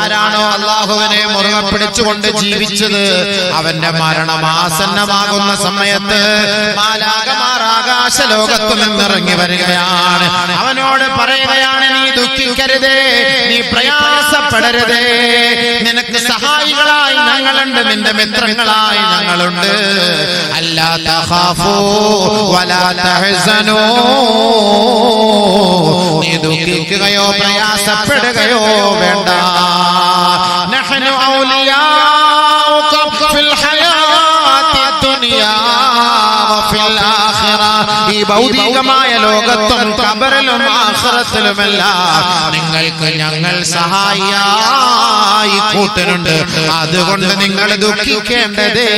ആരാണോ അല്ലാഹുവിനെ മുറുകെ പിടിച്ചുകൊണ്ട് ജീവിച്ചത് അവന്റെ മരണം ആസന്നമാകുന്ന സമയത്ത് മാലാഖമാർ ആകാശ ലോകത്തു നിന്നിറങ്ങി വരികയാണ്. അവനോട് പറയുകയാണ്, നീ ദുഃഖിക്കരുതേ, നീ പ്രയാസപ്പെടരുതേ, നിനക്ക് സഹായികളായി ഞങ്ങളുണ്ട്, നിന്റെ മിത്രങ്ങളായി ഞങ്ങളുണ്ട്. അല്ലാ തഖാഫൂ വലാ തഹ്സനൂ, നീ ദുഃഖിക്കുകയോ പ്രയാസപ്പെടുകയോ വേണ്ട. നഹ്നു ഔലിയാഉകും ഫിൽ ഹയാത്തി ദുനിയാ വഫിൽ ആഖിറ, ഈ ഭൗതികമായ ലോകത്തും ഖബറിലും ആഖിറത്തിലുമെല്ലാം നിങ്ങൾക്ക് ഞങ്ങൾ സഹായിയായി കൂട്ടരുണ്ട്. അതുകൊണ്ട് നിങ്ങൾ ദുഃഖിക്കേണ്ടതേ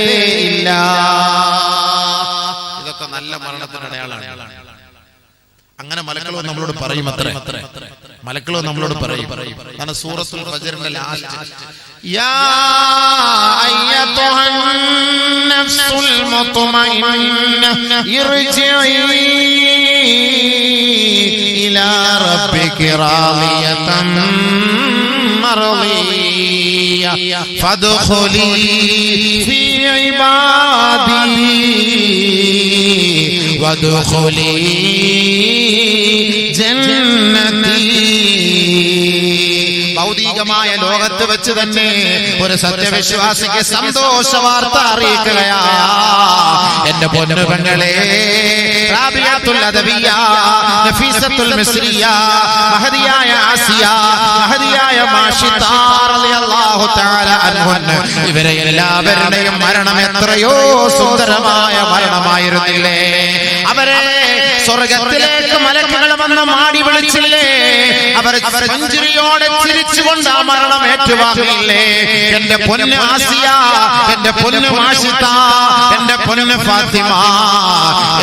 ഇല്ല. ഇതൊക്കെ നല്ല മരണത്തിന്റെ അടയാളമാണ്. അങ്ങനെ മലക്കളോ നമ്മളോട് പറയും, മലക്കളോ നമ്മളോട് പറയും. കാരണം സൂറത്തുൽ ഫജ്റിന്റെ ലാസ്റ്റ്, യാ അയ്യതുഹൻ നഫ്സുൽ മുത്മഇന്ന ഇർജിഇ ഇലാ റബ്ബികി റാദിയതൻ മർദിയ ഫദ്ഖുലി ഫീ ഇബാദി വദ്ഖുലി ജന്നതി. ഭൗതികമായ ലോകത്ത് വെച്ച് തന്നെ ഒരു സത്യവിശ്വാസിക്ക് സന്തോഷ വാർത്ത അറിയിക്കുകയാ. എന്റെ പൊന്നു പെങ്ങളെ, റാബിയത്തുൽ അദവിയ, നഫീസത്തുൽ മിസ്രിയ, മഹദിയായ ആസിയ, മഹദിയായ മാഷിത റളിയല്ലാഹു തആല അൻഹുന്ന, ഇവരെ എല്ലാവരുടെയും മരണം എത്രയോ സുന്ദരമായ മരണമായിരുന്നില്ലേ? അവരെ സ്വർഗത്തിലേക്ക് മലക്കുകൾ വന്ന് മാടി വിളിച്ചില്ലേ? അവർ പുഞ്ചിരിയോടെ ചിരിച്ചുകൊണ്ട് ആ മരണം ഏറ്റുവാങ്ങിയില്ലേ? എന്റെ പൊന്ന് ആസിയ, എന്റെ പൊന്ന് മാഷിത, എന്റെ പൊന്ന് ഫാത്തിമ,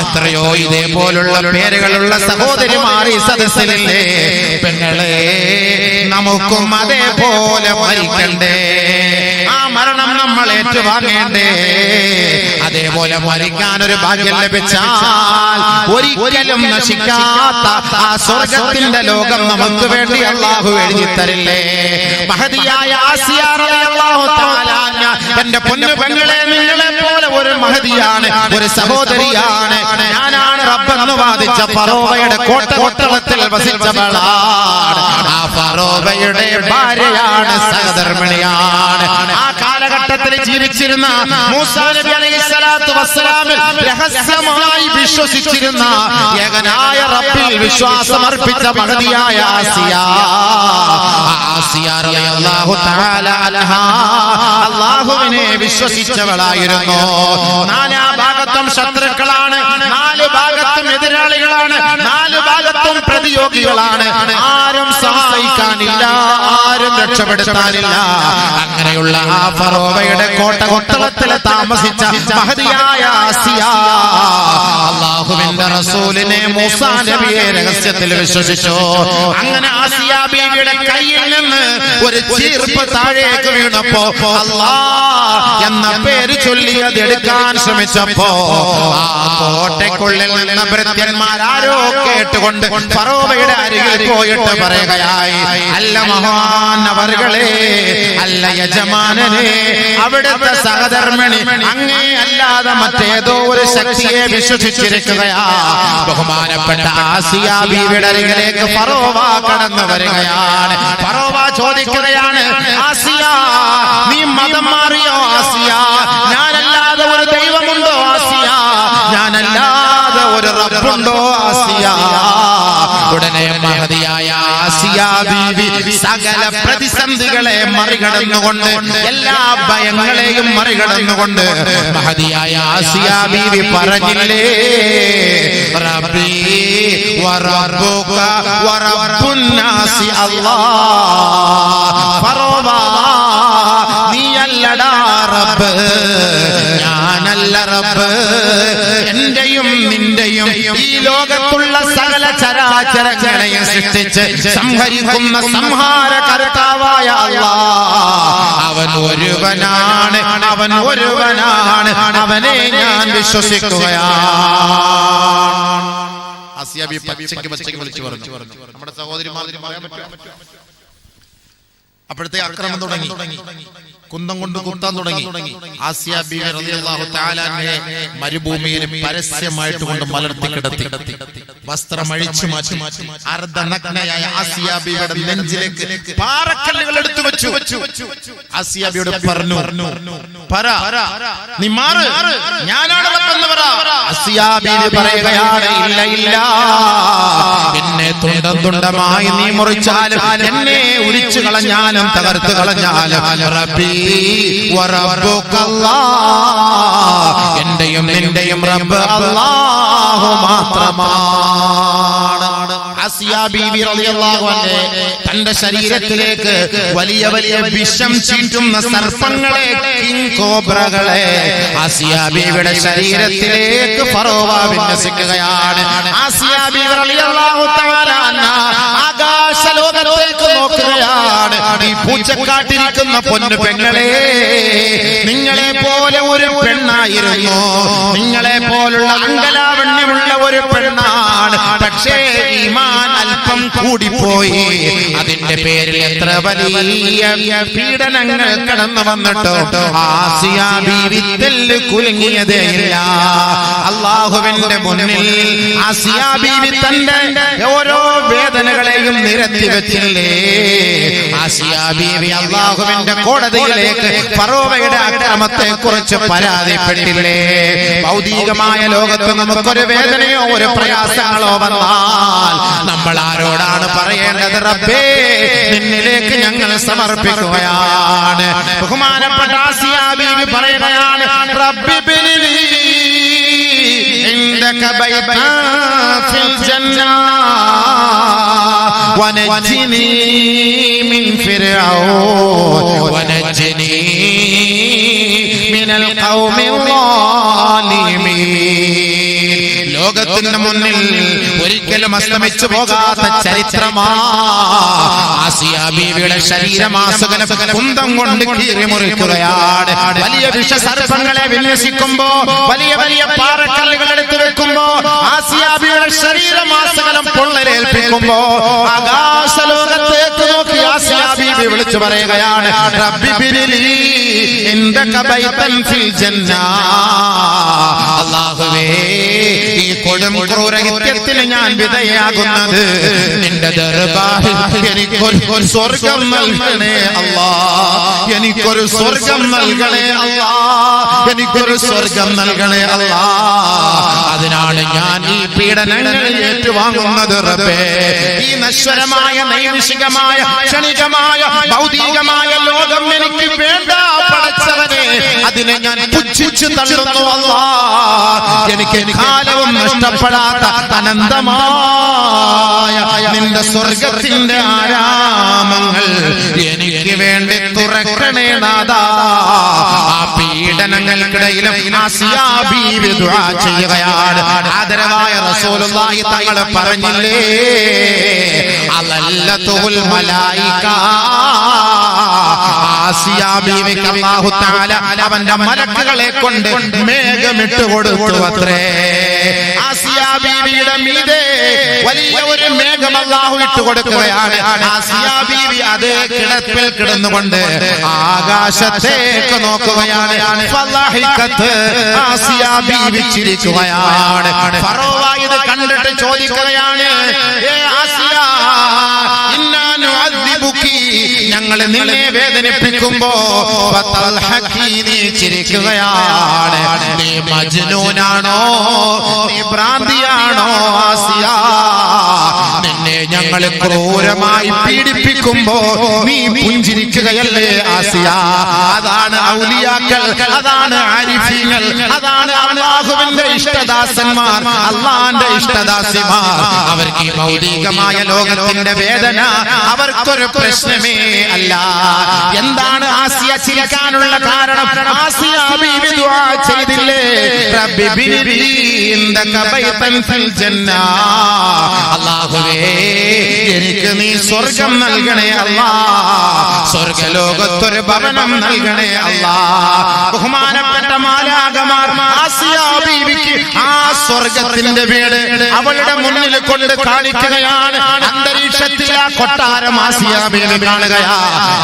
എത്രയോ ഇതേപോലുള്ള പേരുകളുള്ള സഹോദരിമാർ ഈ സദസ്സിലില്ലേ? പെങ്ങളെ, നമുക്കും അതേപോലെ മരിക്കണ്ടേ? ആ മരണം നമ്മൾ ഏറ്റുവാങ്ങേണ്ടേ? അതേപോലെ മരിക്കാൻ ഒരു ഭാഗ്യം ലഭിച്ചാൽ ഒരിക്കലും നശിക്കാത്ത ആ സ്വർഗത്തിന്റെ ലോകം നമുക്ക് വേണ്ടി അല്ലാഹു എഴുതി തരില്ലേ? മഹദിയായ ആസിയ റളിയല്ലാഹു തആല അൻഹ, എന്റെ പൊന്നു പെങ്ങളെ, നിങ്ങളെ പോലെ ഒരു മഹദിയാണ്, ഒരു സഹോദരിയാണ്. ഞാനാണ് റബ്ബെന്ന് വാദിച്ച ഫറോവയുടെ കോട്ടകൊത്തളത്തിൽ വസിച്ചവളാണ്. ആ ഫറോവയുടെ ഭാര്യയാണ്, സഹധർമ്മിണിയാണ്. ആ കാലഘട്ടത്തിൽ ജീവിച്ചിരുന്ന മൂസാ നബി അലൈഹിസ്സലാത്തു വസ്സലാമിൽ രഹസ്യമായി വിശ്വസിച്ചിരുന്ന ഏകനായ റബ്ബിൽ വിശ്വാസമർപ്പിച്ച മഹദിയായ ആസിയ, ആസിയ റളിയല്ലാഹു തആല അൻഹ അല്ലാഹുവിനെ വിശ്വസിച്ചവളായിരുന്നു. നാനാ ഭാഗത്തും ശത്രുക്കളാണ്, നാല് ഭാഗത്തും എതിരാളികളാണ്, നാല് ഭാഗത്തും പ്രതിയോഗികളാണ്. ആരും സഹായിക്കാനില്ല, ആരും രക്ഷപ്പെടുത്താനില്ല. അങ്ങനെയുള്ള ആ ഫറോവയുടെ കോട്ടകൊത്തളത്തിൽ താമസിച്ച മഹദിയായ ആസിയ അല്ലാഹുവിന്റെ റസൂലിനെ, മൂസാ നബിയെ രഹസ്യത്തിൽ വിശ്വസിച്ചു. അങ്ങനെ ആസിയ ബീവിയുടെ കയ്യിൽ നിന്ന് ഒരു ചീർപ്പ് താഴേക്ക് വീണപ്പോ അല്ലാഹ് എന്ന പേര് ചൊല്ലി അത് എടുക്കാൻ ശ്രമിച്ചപ്പോ ആ കോട്ടയ്ക്കുള്ളിൽ നിന്ന് ഭൃത്യന്മാരാരോ കേട്ടുകൊണ്ട് ഫറോവയുടെ അരികിൽ പോയിട്ട് പറയുകയായി, അല്ല മഹാനവർകളെ, അല്ല യജമാനനെ, അവിടുത്തെ സഹധർമ്മിണി അങ്ങേ അല്ലാതെ മറ്റേതോ ഒരു ശക്തിയെ വിശ്വസിച്ചിരിക്കുകയാ. ബഹുമാനപ്പെട്ട ആസിയ ബീവിയുടെ അരികിലേക്ക് ഫറോവ കടന്നു വരികയാണ്. ഫറോവ ചോദിക്കുകയാണ്, ആസിയ, നീ മതം മാറിയോ ആസിയ? ഞാനല്ലാതെ ഒരു ദൈവമുണ്ടോ ആസിയ? ഞാനല്ലാതെ ഒരു റബ്ബുണ്ടോ ആസിയ? ഉടനെ മഹദിയായ ആസിയ ബീവി സകല പ്രതിസന്ധികളെ മറികടന്നുകൊണ്ട്, എല്ലാ ഭയങ്ങളെയും മറികടന്നുകൊണ്ട് മഹദിയായ ആസിയ ബീവി പറഞ്ഞില്ലേ, റബ്ബി വറബ്ബുക വറബ്ബുൻ നാസി അല്ലാഹ്. ഫറോവ, നീയല്ലടാ റബ്ബ്, ഞാനല്ല റബ്ബ്. എന്റെയും നിന്റെയും ഈ ലോകത്തുള്ള സകല ചരാചരങ്ങളെയും സൃഷ്ടിച്ച് സംഹരിക്കുന്ന സംഹാര കർത്താവായ അല്ലാഹ് അവൻ ഒരുവനാണ്, അവൻ ഒരുവനാണ്, അവനെ ഞാൻ വിശ്വസിക്കുകയാണ്. ആസിയ ബീവി പച്ചയ്ക്ക് വിളിച്ചു പറഞ്ഞു. നമ്മുടെ സഹോദരിമാർ പറയാൻ പറ്റുമോ? അപ്പോഴത്തെ അക്രമം തുടങ്ങി, കുന്തം കൊണ്ട് കുത്താൻ തുടങ്ങി. ആസിയ ബീവി റളിയല്ലാഹു തആല അൻഹയെ മരുഭൂമിയിൽ പരസ്യമായിട്ട് കൊണ്ട് മലർത്തി കിടത്തി, വസ്ത്രം അഴിച്ചു മാറ്റി. അർദ്ധനഗ്നയായ ആസിയ ബീവിയുടെ നെഞ്ചിലേക്ക് പാറക്കല്ലുകൾ എടുത്തു വെച്ചു. ആസിയ ബീവിയോട് പറഞ്ഞു, നീ മാറ്, ഞാനാണ് റബ്ബെന്ന് പറ. ആസിയ ബീവി പറയുകയാണ്, ഇല്ല ഇല്ല, എന്നെ തുണ്ടം തുണ്ടമായി നീ മുറിച്ചാലും, എന്നെ ഉരിച്ചു കളഞ്ഞാലും, തകർത്ത് കളഞ്ഞാലും, റബ്ബി എന്റെയും നിന്റെയും റബ്ബ് അല്ലാഹു മാത്രമാണ്. ആസിയ ബീവി റളിയല്ലാഹു അൻഹ തന്റെ ശരീരത്തിലേക്ക് വലിയ വലിയ വിഷം ചീറ്റുന്ന സർപ്പങ്ങളെ, കിങ് കോബ്രകളെ ആസിയ ബീവിയുടെ ശരീരത്തിലേക്ക് ഫറോവ വിന്യസിക്കുകയാണ്. ആസിയ ബീവി റളിയല്ലാഹു തആല ആകാശ ലോകത്തേക്ക് നോക്കുകയാണ്. ഈ പൂച്ചക്കാട്ടിരിക്കുന്ന പൊന്നു പെങ്ങളെ, നിങ്ങളെ പോലെ ഒരു പെണ്ണായിരുന്നു, നിങ്ങളെ പോലുള്ള അങ്കലാവണ്യമുള്ള ഒരു പെണ്ണാണ്. പക്ഷേ ഈമാൻ അല്പം കൂടിപ്പോയി. അതിന്റെ പേരിൽ എത്ര വലിയ പീഡനങ്ങൾ കടന്നു വന്നിട്ടോ ആസിയ ബീവി തെല്ല് കുലുങ്ങിയതേയില്ല. അല്ലാഹുവിന്റെ മുന്നിൽ ആസിയ ബീവി തന്റെ ഓരോ വേദനകളെയും നിരത്തി വെച്ചില്ലേ. ആസിയ ബീവി അല്ലാഹുവിന്റെ കോടതിയിലേക്ക് ഫറോവയുടെ അക്രമത്തെ കുറിച്ച് പരാതിപ്പെട്ടില്ലേ. ഭൗതികമായ ലോകത്ത് നമുക്കൊരു വേദനയോ ഒരു പ്രയാസങ്ങളോ വന്നാൽ നമ്മൾ ആരോടാണ് പറയേണ്ടത്? റബ്ബേ, നിന്നിലേക്ക് ഞങ്ങൾ സമർപ്പിക്കുകയാണ്. ബഹുമാനപ്പെട്ട ആസിയ ബീവി പറയുകയാണ്, റബ്ബി ബിനിലി ഇൻദക ബൈതാ ഫിൽ ജന്ന വനജ്ജിനി മിൻ ഫിർഔൻ വനജ്ജിനി മിനൽ ഖൗമിൽ ളാലിമീൻ. ലോകത്തിന്റെ മുന്നിൽ ഒരിക്കലും അസ്തമിച്ചു പോകാത്ത ചരിത്രമാണ് ആസിയ ബീവിയുടെ ശരീരമാസകലം കുന്തം കൊണ്ട് കീറി മുറിക്കുകയാണ്. വലിയ വിഷസർപ്പങ്ങളെ വിന്യസിക്കുമ്പോ, വലിയ വലിയ പാറക്കല്ലുകൾ എടുത്തു വെക്കുമ്പോ, ആസിയ ബീവിയുടെ ശരീരമാസകലം പൊള്ളലേൽപ്പിക്കുമ്പോ ആകാശ ലോകത്തേക്ക് നോക്കി ആസിയ ബീവി വിളിച്ചു പറയുകയാണ്, റബ്ബി ബിനിലി ഇൻദക ബൈതൻ ഫിൽ ജന്ന. അല്ലാഹുവേ, ഈ കൊടും ക്രൂരകൃത്യത്തിന് ഞാൻ വിധേയാകുന്നത് നിന്റെ ദർബാറിൽ എനിക്കൊരു സ്വർഗം നൽകണേ അല്ലാ, എനിക്കൊരു സ്വർഗം നൽകണേ അല്ലാ, എനിക്കൊരു സ്വർഗം നൽകണേ അല്ലാ. അതിനാണ് ഞാൻ ഈ പീഡനങ്ങൾ ഏറ്റുവാങ്ങുന്നത് റബ്ബേ. ഈ നശ്വരമായ, നൈമിഷികമായ, ക്ഷണികമായ, ഭൗതികമായ ലോകം എനിക്ക് വേണ്ട പടച്ചവനെ. അതിനെ ഞാൻ പുച്ഛിച്ചു തള്ളുന്നു അല്ലാ. എനിക്ക് കാലവും നഷ്ടപ്പെടാത്ത അനന്തമായ നിന്റെ സ്വർഗത്തിന്റെ ആരാമങ്ങൾ എനിക്ക് വേണ്ടി തുറക്കണേ നാഥാ. ആ പീഡനങ്ങൾക്കിടയിലും ആസിയ ബീവി ദുആ ചെയ്യുകയാണ്. ആദരവായ റസൂലുള്ളാഹി തങ്ങൾ പറഞ്ഞില്ലേ, അലല്ലതുൽ മലായിക. ആസിയ ബീവിക്ക് അല്ലാഹു തആല അവന്റെ മലക്കുകളെ കൊണ്ട് മേഘമിട്ട് കൊടുത്തു അത്രേ. ആസിയ ബീവിയുടെ മീതെ വലിയ ഒരു മേഘം അല്ലാഹു ഇട്ട് കൊടുക്കുകയാണ്. ആസിയ ബീവി അതേ കിടപ്പിൽ കിടന്നുകൊണ്ട് ആകാശത്തേക്ക് നോക്കുകയാണ്. ഫളഹിഖത്ത്, ആസിയ ബീവി ചിരിക്കുകയാണ്. ഫറോവ ഇത് കണ്ടിട്ട് ചോദിക്കുകയാണ്, ഏ ആസിയ, ഇന്നാ നുഅദ്ദിബുകി, ഞങ്ങൾ നിന്നെ വേദനിപ്പിക്കുമ്പോ നീ ചിരിക്കുകയാണ്. നീ മജ്നൂനാണോ, നീ ഭ്രാന്തിയാണോ ആസിയ? നിന്നെ ഞങ്ങൾ ക്രൂരമായി പീഡിപ്പിക്കുമ്പോ നീ പുഞ്ചിരിക്കുകയല്ലേ ആസിയ? അതാണ് ഔലിയാക്കൾ, അതാണ് ആരിഫീങ്ങൾ, അതാണ് അല്ലാഹുവിന്റെ ഇഷ്ടദാസന്മാർ, അല്ലാഹുവിന്റെ ഇഷ്ടദാസിമാർ. അവർക്ക് ഈ ഭൗതികമായ ലോകത്തിന്റെ വേദന അവർക്കൊരു പ്രശ്നമേ അല്ല. എന്താണ് ആസിയ ചിരിക്കാനുള്ള കാരണം ആസിയ ബീവി ദുആ ചെയ്തില്ലേ, റബ്ബി ബിനി ഇൻദക ബൈതൻ ഫിൽ ജന്ന, അല്ലാഹുവേ എനിക്ക് നീ സ്വർഗ്ഗം നൽകണേ അല്ലാഹ്, സ്വർഗ്ഗലോകത്തൊരു ഭവനം നൽകണേ അല്ലാഹ്. ബഹുമാനപ്പെട്ട മാലാഖമാർ ആസിയ ബീവിക്ക് ആ സ്വർഗ്ഗത്തിന്റെ വീട് അവളുടെ മുന്നിൽ കൊണ്ട് കാണിക്കുകയാണ്. അന്തരീക്ഷത്തിൽ ആ കൊട്ടാരം ആസിയ ബീവി കാണുകയാ.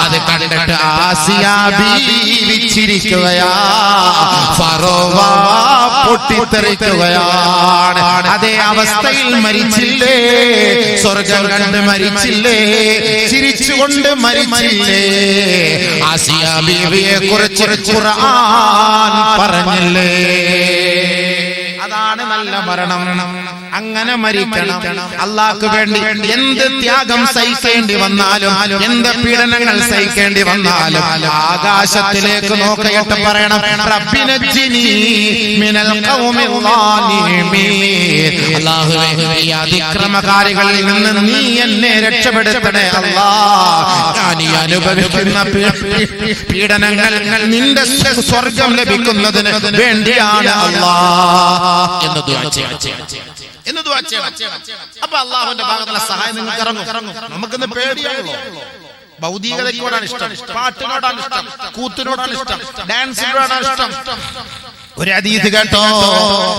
അത് കണ്ടിട്ട് ആസിയ ബീവി ചിരിക്കുകയാ, ഫറോവ പൊട്ടിത്തെറിക്കുകയാണ്. അതേ അവസ്ഥയിൽ മരിച്ചില്ലേ, സ്വർഗ്ഗം കണ്ട് മരിച്ചില്ലേ, ചിരിച്ചുകൊണ്ട് മരിച്ചില്ലേ. ആസിയ ബീവിയെ കുറിച്ച് ഖുർആൻ പറഞ്ഞില്ലേ, അതാണ് നല്ല മരണം. അങ്ങനെ മരിക്കണം. അല്ലാഹ്ക്ക് വേണ്ടി എന്ത് ത്യാഗം സഹിക്കേണ്ടി വന്നാലും, എന്ത് പീഡനങ്ങൾ സഹിക്കേണ്ടി വന്നാലും ആകാശത്തിലേക്ക് നോക്കിയിട്ട് പറയണം, റബ്ബിനജ്ജിനി മിനൽ ഖൗമിൽ ളാലിമീൻ, അല്ലാഹുവേ ഈ അതിക്രമകാരികളിൽ നിന്ന് നീ എന്നെ രക്ഷപ്പെടുത്തണേ അല്ലാഹ്. ഞാൻ ഈ അനുഭവിക്കുന്ന പീഡനങ്ങൾ നിന്റെ സ്വർഗ്ഗം ലഭിക്കുന്നതിന് വേണ്ടിയാണ് അല്ലാഹ് എന്ന് ദുആ ചെയ്യണം. അപ്പൊ അല്ലാഹുവിന്റെ ഭാഗത്തുള്ള സഹായം നിങ്ങൾക്ക് ഇറങ്ങും. നമുക്കിന്ന് പേടിയാണല്ലോ. ഭൗതികതയോടാണ് ഇഷ്ടം, പാട്ടിനോടാണ് ഇഷ്ടം, കൂത്തിനോടാണ് ഇഷ്ടം, ഡാൻസിനോടാണ് ഇഷ്ടം. ഒരു ഹദീസ് കേട്ടോ,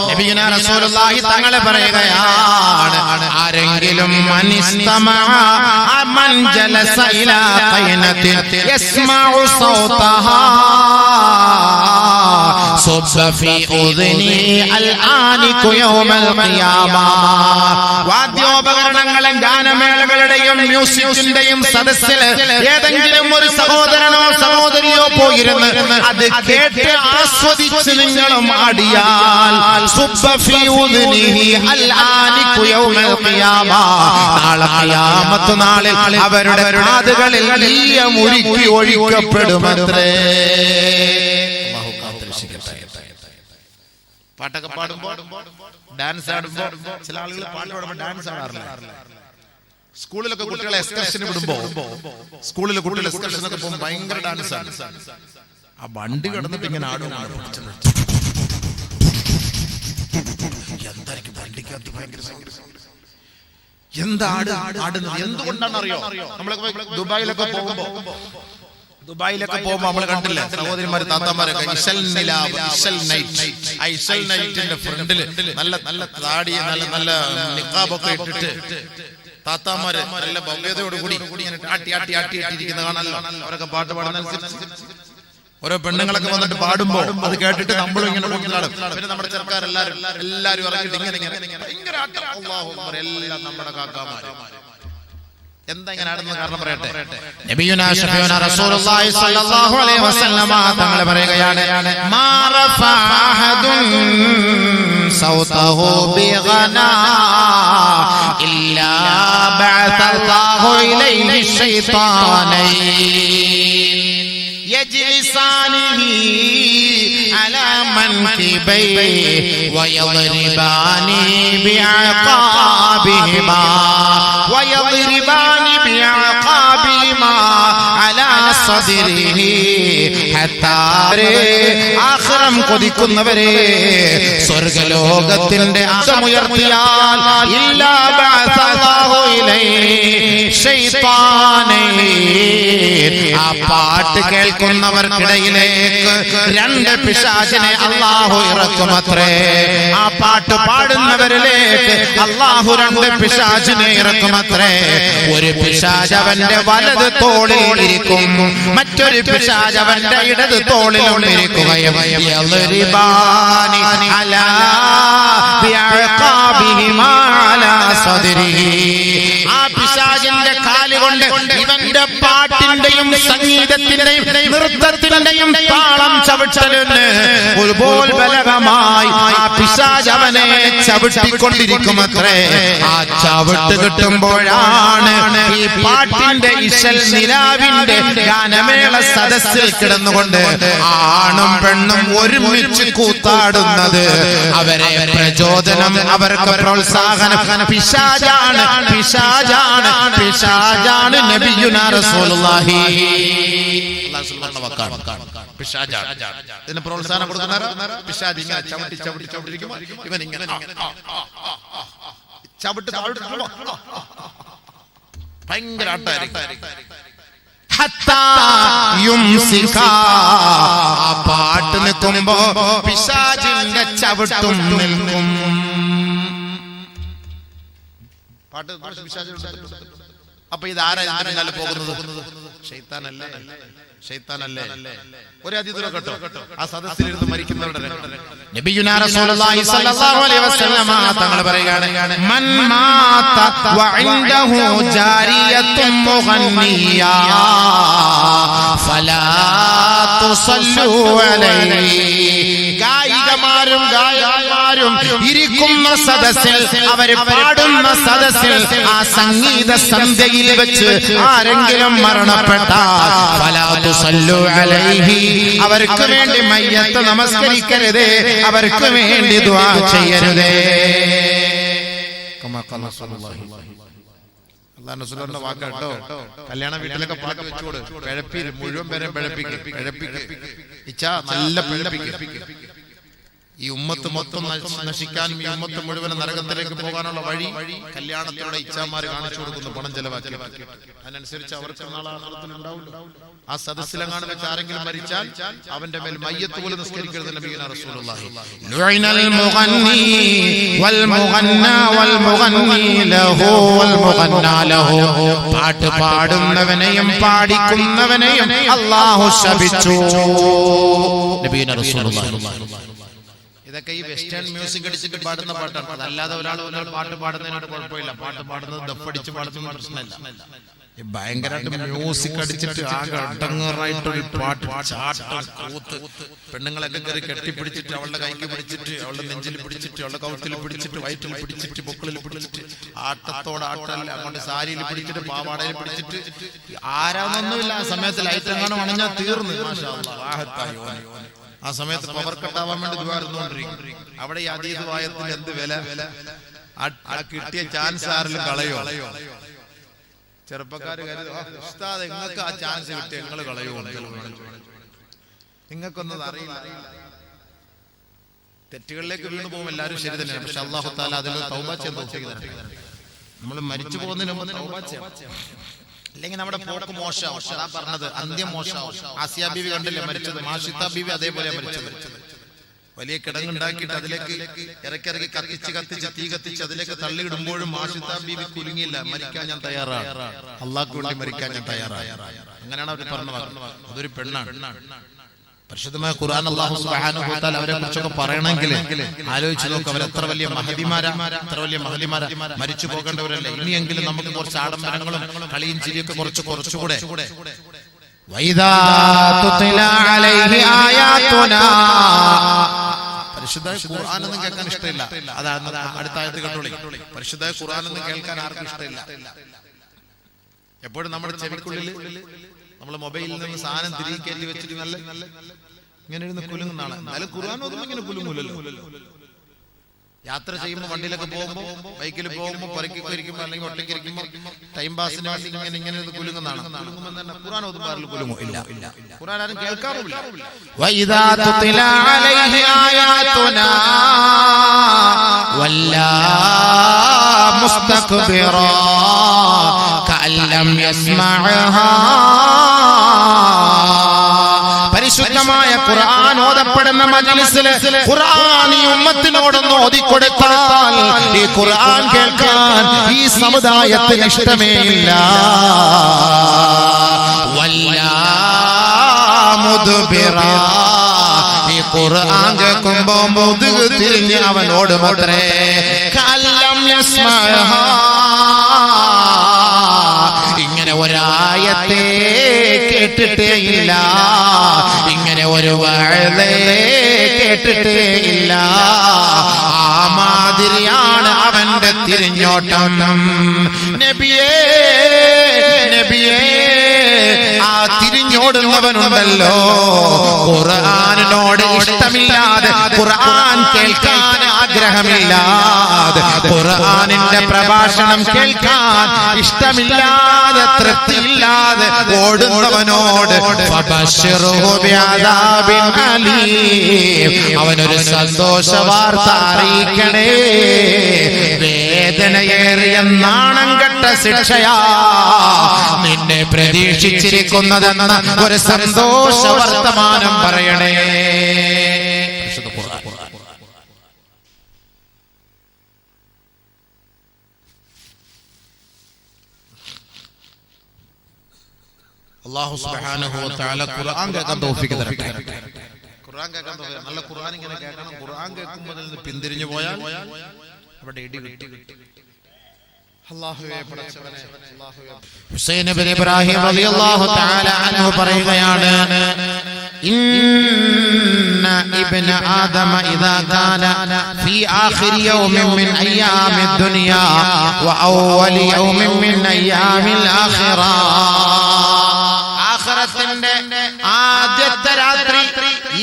നബിയുനാ റസൂലുള്ളാഹി തങ്ങളെ പറയുകയാണ്, ആരെങ്കിലും മൻ ജലസ ഇലാ ഖൈനത്തിൻ യസ്മഉ സൗതഹാ സുബ്ബ ഫീ ഉദ്നി അൽആനികു യൗമൽ ഖിയാമ. വാദ്യോപകരണങ്ങളും ഗാനമേളകളുടെയും മ്യൂസിക്കിന്റെയും സദസ്സിൽ ഏതെങ്കിലും ഒരു സഹോദരനോ സഹോദരിയോ പോയിരുന്ന് അത് കേട്ട് ആസ്വദിച്ച് നിങ്ങളും ആടിയാൽ സുബ്ബ ഫീ ഉദ്നിഹി അൽആനികു യൗമൽ ഖിയാമ, നാളെ ഖിയാമത്ത് നാളിൽ അവരുടെ കാതുകളിൽ ഈയമുരുക്കി ഒഴിക്കപ്പെടുമത്രേ. പാട്ടൊക്കെ പാടുമ്പോ, ഡാൻസ് ആടുമ്പോ, ചില ആളുകൾ പാട്ട് പാടുമ്പോ ഡാൻസ് ആടാറില്ല. സ്കൂളിലൊക്കെ കുട്ടികളെ എക്സ്കർഷന് വിടുമ്പോ, സ്കൂളിലെ കുട്ടികൾ എക്സ്കർഷനൊക്കെ പോകുമ്പോൾ ഭയങ്കര ഡാൻസ് ആണ്. ആ വണ്ടി കിടന്നിട്ട് ഇങ്ങനെ ആടുകയാണ്. എന്തായിരിക്കും വണ്ടിക്കകത്ത് ഭയങ്കര എന്താട് ആടുന്നത്? എന്തുകൊണ്ടാണ് അറിയോ? നമ്മളൊക്കെ ദുബായിലൊക്കെ പോകുമ്പോ നമ്മൾ കണ്ടില്ല സഹോദരിമാര് താത്താമാരൊക്കെ ഇശൽ നൈറ്റിന്റെ ഫ്രണ്ടില് നല്ല നല്ല താടിയെ നല്ല നിഖാബൊക്കെ ഇട്ടിട്ട് താത്താമാര് നല്ല ഭവ്യതയോടുകൂടി ആട്ടിയിട്ടിരിക്കുന്ന കാണല്ലോ. അവരൊക്കെ പാട്ട് പാടുന്നതനുസരിച്ച് ഓരോ പെണ്ണുങ്ങളൊക്കെ വന്നിട്ട് പാടുമ്പോ അത് കേട്ടിട്ട് നമ്മളും ഇങ്ങനെ കൊണ്ടാടും. പിന്നെ നമ്മുടെ ചെറുക്കാരെല്ലാരും ഇറങ്ങിയിട്ട് ഇങ്ങനെ ഭയങ്കര എല്ലാം നമ്മുടെ കാക്കാമാര്. എന്താ ഇങ്ങനെ ആടുന്ന കാരണം പറയട്ടെ. നബിയുനാ ശഫീഉനാ റസൂലുള്ളാഹി സ്വല്ലല്ലാഹു അലൈഹി വസല്ലമ തങ്ങൾ പറയുകയാണ്, മാ റഫഅ അഹദുൻ സൗതഹു ബിഗനാ ഇല്ലാ ബഅസല്ലാഹു ഇലൈഹി ശൈത്താനൈൻ യജ്ലിസാനിഹി അലാ മൻകിബൈഹി വയദ്രിബാനി ബിഅഖാബിഹിമാ ويضربان بعقابهما على صدره حتى ആഖിറം കൊതിക്കുന്നവരെ സ്വർഗ്ഗലോകത്തിന്റെ അന്തമുയർത്തിയാൽ ഇല്ലാ ബഅസല്ലാഹു ഇലൈഹി ശൈത്താനൈൻ. ആ പാട്ട് കേൾക്കുന്നവർക്കിടയിലേക്ക് രണ്ട് പിശാചിനെ അല്ലാഹു ഇറക്കുമത്രേ. ആ പാട്ട് പാടുന്നവരിലേക്ക് അല്ലാഹു രണ്ട് പിശാചിനെ ഇറക്കുമത്രേ. ഒരു പിശാച് അവന്റെ വലത് തോളിൽ ഇരിക്കും, മറ്റൊരു പിശാച് അവന്റെ ഇടത് തോളിലും ഇരിക്കുകയും യദ്രിബാനി അലാ ബിഅഖാബിഹിമാ അലാ സദ്രിഹി. ആ പിശാചിന്റെ കാലുകൊണ്ട് ഇവന്റെ പാട്ടിന്റെയും സംഗീതത്തിന്റെയും നൃത്തത്തിന്റെയും താളം ചവിട്ടലിന് ഒരുപോൽ ബലകമായി ആ പിശാച് അവനെ ചവിട്ടിക്കൊണ്ടിരിക്കുമത്രേ. ആ ചവിട്ട് കിട്ടുമ്പോഴാണ് ഈ പാട്ടിന്റെ ഇശൽ നിലാവിന്റെ ഗാനമേള സദസ്സിൽ കിടന്നുകൊണ്ട് ആണും പെണ്ണും ഒരുമിച്ച് കൂത്താടുന്നത്. അവരെ പ്രചോദനം, അവർക്ക് പ്രോത്സാഹനം പിശാചാണ്, പിശാചാണ്, പിശാചാണ്. നബിയുനാ റസൂലുള്ളാഹി റസൂൽ പറഞ്ഞ വാക്കാണ്. പിശാചാണ്. ഇതിന് പ്രോത്സാഹനം കൊടുക്കുന്ന പിശാച് ഇങ്ങനെ ചവിട്ടിരിക്കുമ്പോൾ ഇവൻ ഇങ്ങനെ ചവിട്ട് ഭയങ്കര ആട്ടായിരിക്കും. പാട്ട് നിൽക്കുമ്പോ പിശാചിന്റെ ചവിട്ടും നിൽക്കും. പാട്ട് അപ്പൊ ഇതാരാ ഇതിനാല് പോകുന്നത്? ശൈത്താനല്ലേ? ഒരു അതിഥിനെ കേട്ടോ, ആ സദസ്സിലിരുന്ന് മരിക്കുന്നവരുടെ നബിയുനാ റസൂലുള്ളാഹി സ്വല്ലല്ലാഹു അലൈഹി വസല്ലമ തങ്ങൾ പറയുകയാണ്, മൻ മാത വഇൻദഹു ജാരിയത്തുൻ മുഗന്നിയ ഫലാ തുസല്ലു അലൈഹി. ഗായികമാരും ഗായകന്മാരും ഇരിക്കുന്ന സദസ്സിൽ, അവർ പാടുന്ന സദസ്സിൽ, ആ സംഗീത സന്ധ്യയിൽ വെച്ച് ആരെങ്കിലും മരണപ്പെട്ടാൽ ഫലാ തുസല്ലു അലൈഹി, അവർക്ക് വേണ്ടി മയ്യത്ത് നമസ്കരിക്കരുതേ, അവർക്ക് വേണ്ടി ദുആ ചെയ്യരുതേ. അല്ലാഹുവിന്റെ വാക്കാട്ടോ. കല്യാണ വീട്ടിലൊക്കെ പാട്ട് വെച്ചോട്, പിഴപ്പി മുഴുവൻ പേരെ പിഴപ്പിക്ക് ഇച്ചാ നല്ല പിഴപ്പിക്ക്. ഈ ഉമ്മത്ത് മൊത്തം നശിക്കാനും ഈ ഉമ്മത്ത് മുഴുവൻ നരകത്തിലേക്ക് പോകാനുള്ള വഴി കല്യാണത്തിലൂടെ ഇച്ഛാമാര് കാണിച്ചു കൊടുക്കുന്നു, പണം ചെലവാക്കി. അതിനനുസരിച്ച് അവർക്ക് നാളെ ആഖിറത്തിലുണ്ടാവില്ല. ആ സദസ്സിലെങ്ങാണ് വെച്ച് ആരെങ്കിലും മരിച്ചാൽ അവന്റെ മേൽ മയ്യത്ത് പോലും നിസ്കരിക്കരുത് നബിയുനാ റസൂലുള്ളാഹി. ലുഇനൽ മുഗന്നി വൽ മുഗന്നാ വൽ മുഗന്നി ലഹു വൽ മുഗന്നാ ലഹു. പാട്ട് പാടുന്നവനെയും പാടിക്കുന്നവനെയും അല്ലാഹു ശപിച്ചു. നബിയുനാ റസൂലുള്ളാഹി. ഇതൊക്കെ ഈ വെസ്റ്റേൺ മ്യൂസിക് അടിച്ചിട്ട് പാടുന്ന പാട്ടാണ്. അതല്ലാതെ ഒരാൾ പാട്ട് പാടുന്നതിനോട് കുഴപ്പമില്ല. പാട്ട് പാടുന്നത് ദഫടിച്ച് പാടുന്ന പ്രശ്നമില്ല. ഭയങ്കരമായിട്ട് മ്യൂസിക് അടിച്ചിട്ട് ആകെ അടങ്ങറായിട്ടൊരു പാട്ട്, ചാട്ടം, കൂത്ത്, പെണ്ണുങ്ങളൊക്കെ കയറി കെട്ടിപ്പിടിച്ചിട്ട് അവളുടെ കൈക്ക് പിടിച്ചിട്ട്, അവളുടെ നെഞ്ചിൽ പിടിച്ചിട്ട്, അവളുടെ കൗത്തിൽ പിടിച്ചിട്ട്, വയറ്റിൽ പിടിച്ചിട്ട്, പൊക്കളിൽ പിടിച്ചിട്ട്, ആട്ടത്തോടാട്ടല്ല അങ്ങോട്ട് സാരിയിൽ പിടിച്ചിട്ട്, പാവാടയിൽ പിടിച്ചിട്ട്, ആരാന്നൊന്നുമില്ല. ആ സമയത്ത് ലൈറ്റെങ്ങാനും അണഞ്ഞാൽ തീർന്ന്. ആ സമയത്ത് പവർ കട്ടാവാൻ വേണ്ടി ദ്വാരുന്നോണ്ടിരിക്കും. അവിടെ ഈ അതീതവായത്തിൽ എന്ത് വില? ആ കിട്ടിയ ചാൻസ് ആരെങ്കിലും കളയോ? ചെറുപ്പക്കാര് ഉസ്താദ് നിങ്ങൾക്ക് ആ ചാൻസ് കിട്ടിയ നിങ്ങൾ കളയോ? നിങ്ങൾക്കൊന്നും അറിയില്ല. തെറ്റുകളിലേക്ക് വീണ് പോകും എല്ലാവരും, ശരി തന്നെയാണ്. പക്ഷെ അല്ലാഹു തആല അതിൽ തൗബ ചെയ്യാൻ നമ്മൾ മരിച്ചു പോകുന്നതിന് മുമ്പ് തൗബ ചെയ്യണം. അല്ലെങ്കിൽ നമ്മുടെ പോക്ക് മോശമാവും. അതാ പറഞ്ഞത്, അന്ത്യം മോശമാവും. ആസിയ ബീവി കണ്ടില്ലേ മരിച്ചത്? മാഷിത്ത ബീവി അതേപോലെ മരിച്ചത്. വലിയ കിടങ്ങുണ്ടാക്കിയിട്ട് അതിലേക്ക് ഇറക്കി കത്തിച്ച് തീ കത്തിച്ച് അതിലേക്ക് തള്ളിയിടുമ്പോഴും മാഷിത്ത ബീവി കുലുങ്ങിയില്ല. മരിക്കാൻ ഞാൻ തയ്യാറാണ്, അള്ളാഹ്ക്ക് വേണ്ടി മരിക്കാൻ ഞാൻ തയ്യാറാണ്. അങ്ങനെയാണ് അവർ പറഞ്ഞത്. അതൊരു പെണ്ണാണ്. പരിശുദ്ധമായ ഖുർആൻ അല്ലാഹു സുബ്ഹാനഹു വ തആല അവരെ കുറിച്ചൊക്കെ പറയണമെങ്കിൽ ആലോചിച്ച് നോക്ക്. അവർ എത്ര വലിയ മഹദിമാരാ, എത്ര വലിയ മഹദിമാരാ. മരിച്ചു പോകേണ്ടവരല്ലേ. ഇനിയെങ്കിലും നമുക്ക് കുറച്ച് ആഡംബരങ്ങളും കളിയും ചിരിയൊക്കെ കുറച്ചുകൂടെ. വൈദാ തുത്ല അലൈഹി ആയാതുനാ. പരിശുദ്ധ ഖുർആൻ ഒന്നും കേൾക്കാൻ ഇഷ്ടമില്ല. അതാണ് അടുത്ത ആയത്ത് കണ്ടോളി. പരിശുദ്ധ ഖുർആൻ ഒന്നും കേൾക്കാൻ ആർക്കും ഇഷ്ടമില്ല. എപ്പോഴും നമ്മുടെ ചെവിക്കുള്ളിൽ നമ്മൾ മൊബൈലിൽ നിന്ന് സാധനം തിരികെ കയറ്റി വെച്ചിട്ട് നല്ല ഇങ്ങനെ ഇരുന്ന് കുലുങ്ങുന്നതാണ്. എന്നാലും ഖുർആൻ ഒന്നും ഇങ്ങനെ കുലുങ്ങൂലല്ലോ. യാത്ര ചെയ്യുമ്പോൾ, വണ്ടിയിലൊക്കെ പോകുമ്പോൾ, ബൈക്കിൽ പോകുമ്പോൾ, പുറക്കൊക്കെ ഇരിക്കുമ്പോൾ, അല്ലെങ്കിൽ ഒറ്റയ്ക്ക് ഇരിക്കുമ്പോൾ ടൈം പാസിന് വേണ്ടി ഇങ്ങനെ ഇരുന്ന് കുലുങ്ങുന്നതാണ്. കുലുങ്ങുമ്പോൾ തന്നെ ഖുർആൻ ഒന്നും ആരും കുലുങ്ങും ഇല്ല. ഖുർആൻ ആരും കേൾക്കാറുമില്ല. വഇദാ തുത്ല അലൈഹി ആയാതുനാ വല്ലാ മുസ്തക്ബിറാ കഅല്ലം യസ്മഅഹാ. പരിശുദ്ധമായ ഖുർആൻ ഓതപ്പെടുന്ന മജ്ലിസിൽ ഖുർആൻ ഈ ഉമ്മത്തിനോടൊന്ന് ഓതിക്കൊടുത്താൽ ഈ ഖുർആൻ കേൾക്കാൻ ഈ സമുദായത്തിന് ഇഷ്ടമേ ഇല്ല. വല്ലാ മുദ്ബിറാ. ഈ ഖുർആൻ കേൾക്കുമ്പോ മുതുക് തിരിഞ്ഞ് അവനോട് മാത്രേ കഅല്ലം യസ്മഅഹാ. ഇങ്ങനെ ഒരായത്തെ കേട്ടിട്ടേ ഇല്ല, ഇങ്ങനെ ഒരു വഅദേ കേട്ടിട്ടേ ഇല്ല. ആ മാതിരിയാണ് അവന്റെ തിരിഞ്ഞോട്ടം. നബിയേ നബിയേ, ആ തിരിഞ്ഞോടുന്നവനുണ്ടല്ലോ, ഖുർആനിനോട് ഇഷ്ടമില്ലാതെ, ഖുർആൻ കേൾക്കാൻ ആഗ്രഹമില്ലാതെ ഖുർആനിന്റെ പ്രഭാഷണം കേൾക്കാൻ ഇഷ്ടമില്ലാതെ തൃപ്തിയില്ലാതെ ഓടുന്നവനോട് ഫബശ്ശിർഹു ബിഅദാബിൻ അലീം, അവനൊരു സന്തോഷ വാർത്ത അറിയിക്കണേ. വേദനയേറിയ നാണം കെട്ട ശിക്ഷയാ നിന്നെ പ്രതീക്ഷിച്ചിരിക്കുന്നതെന്ന ഒരു സന്തോഷ വർത്തമാനം പറയണേ. അല്ലാഹു സുബ്ഹാനഹു വ തആല ഖുർആൻ കേൾക്കാൻ തൗഫീഖ് തരട്ടെ. ഖുർആൻ കേൾക്കാൻ തൗഫീഖ്, നല്ല ഖുർആൻ ഇങ്ങനെ കേൾക്കണം. ഖുർആൻ കേൾക്കുമ്പോൾ നിന്ന് പിന്തിരിഞ്ഞു പോയാൽ അവിടെ ഇടി കിട്ടി. അല്ലാഹുവേ പടച്ചവനെ, അല്ലാഹുവേ. ഹുസൈൻ ഇബ്നു ഇബ്രാഹിം റളിയല്ലാഹു തആല അൻഹു പറയുകയാണ്, ഇന്ന ഇബ്ന ആദമ ഇദാ കാന ഫീ ആഖിരി യൗമിൻ മിൻ അയ്യാമിദ് ദുനിയാ വ അവ്വലി യൗമിൻ മിൻ അയ്യാമിൽ ആഖിറ. ആഖിറത്തിന്റെ ആദ്യത്തെ രാത്രി